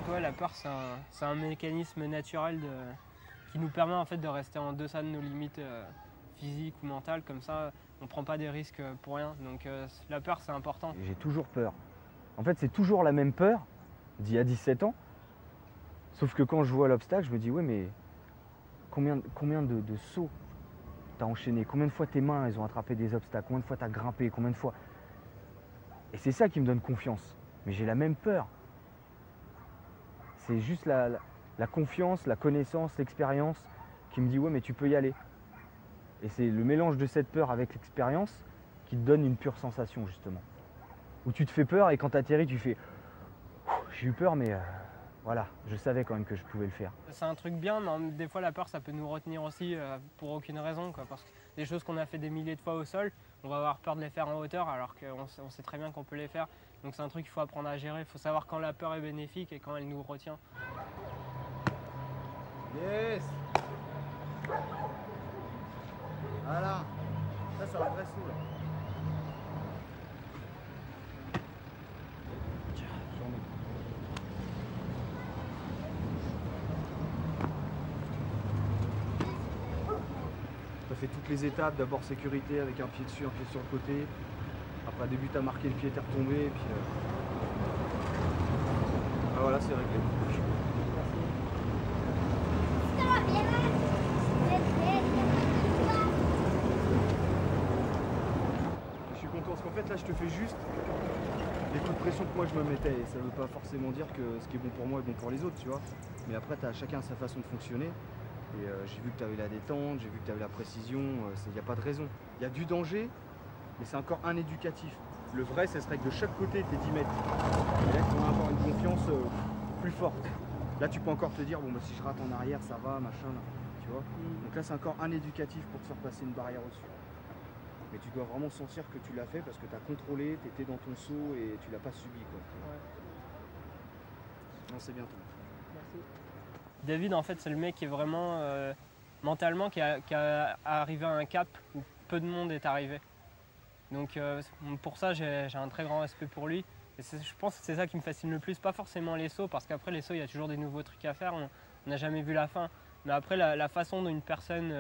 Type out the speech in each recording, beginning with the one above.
fait, ouais, la peur, c'est un mécanisme naturel qui nous permet en fait de rester en deçà de nos limites physiques ou mentales. Comme ça, on ne prend pas des risques pour rien. Donc la peur, c'est important. J'ai toujours peur. En fait, c'est toujours la même peur d'il y a 17 ans. Sauf que quand je vois l'obstacle, je me dis, ouais, mais combien de sauts t'as enchaîné? Combien de fois tes mains, elles ont attrapé des obstacles? Combien de fois t'as grimpé? Combien de fois? Et c'est ça qui me donne confiance. Mais j'ai la même peur. C'est juste la confiance, la connaissance, l'expérience qui me dit, ouais, mais tu peux y aller. Et c'est le mélange de cette peur avec l'expérience qui te donne une pure sensation, justement. Où tu te fais peur et quand tu atterris, tu fais, j'ai eu peur, mais voilà, je savais quand même que je pouvais le faire. C'est un truc bien, mais des fois la peur ça peut nous retenir aussi pour aucune raison, quoi, parce que des choses qu'on a fait des milliers de fois au sol, on va avoir peur de les faire en hauteur alors qu'on sait très bien qu'on peut les faire. Donc c'est un truc qu'il faut apprendre à gérer, il faut savoir quand la peur est bénéfique et quand elle nous retient. Yes. Voilà, ça c'est un vrai saut là. Tu as fait toutes les étapes, d'abord sécurité avec un pied dessus, un pied sur le côté. Après début tu as marqué le pied, t'es retombé et puis ah, voilà, c'est réglé. Je suis content parce qu'en fait là je te fais juste les coups de pression que moi je me mettais et ça veut pas forcément dire que ce qui est bon pour moi est bon pour les autres, tu vois. Mais après chacun a sa façon de fonctionner. Et j'ai vu que tu avais la détente, j'ai vu que tu avais la précision, il n'y a pas de raison. Il y a du danger, mais c'est encore un éducatif. Le vrai, ce serait que de chaque côté, tu es 10 mètres. Et là, tu vas avoir une confiance plus forte. Là, tu peux encore te dire, bon, bah, si je rate en arrière, ça va, machin, tu vois. Donc là, c'est encore un éducatif pour te faire passer une barrière au-dessus. Mais tu dois vraiment sentir que tu l'as fait parce que tu as contrôlé, tu étais dans ton saut et tu l'as pas subi, quoi. Ouais. Non, c'est bien, toi. Merci. David, en fait, c'est le mec qui est vraiment mentalement qui a arrivé à un cap où peu de monde est arrivé. Donc pour ça, j'ai un très grand respect pour lui. Et je pense que c'est ça qui me fascine le plus. Pas forcément les sauts, parce qu'après les sauts, il y a toujours des nouveaux trucs à faire. On n'a jamais vu la fin. Mais après, la façon dont une personne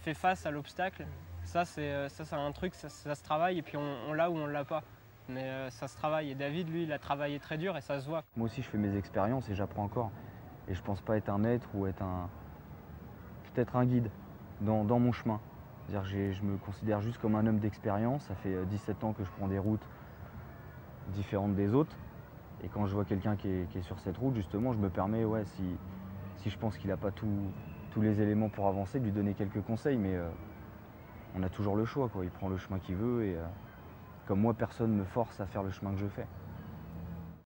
fait face à l'obstacle, ça c'est un truc, ça se travaille et puis on l'a ou on l'a pas. Mais ça se travaille. Et David, lui, il a travaillé très dur et ça se voit. Moi aussi, je fais mes expériences et j'apprends encore. Et je pense pas être un maître ou être peut-être un guide dans mon chemin. C'est-à-dire je me considère juste comme un homme d'expérience. Ça fait 17 ans que je prends des routes différentes des autres. Et quand je vois quelqu'un qui est sur cette route, justement, je me permets, ouais, si je pense qu'il n'a pas tous les éléments pour avancer, de lui donner quelques conseils. Mais on a toujours le choix, quoi. Il prend le chemin qu'il veut et comme moi, personne ne me force à faire le chemin que je fais.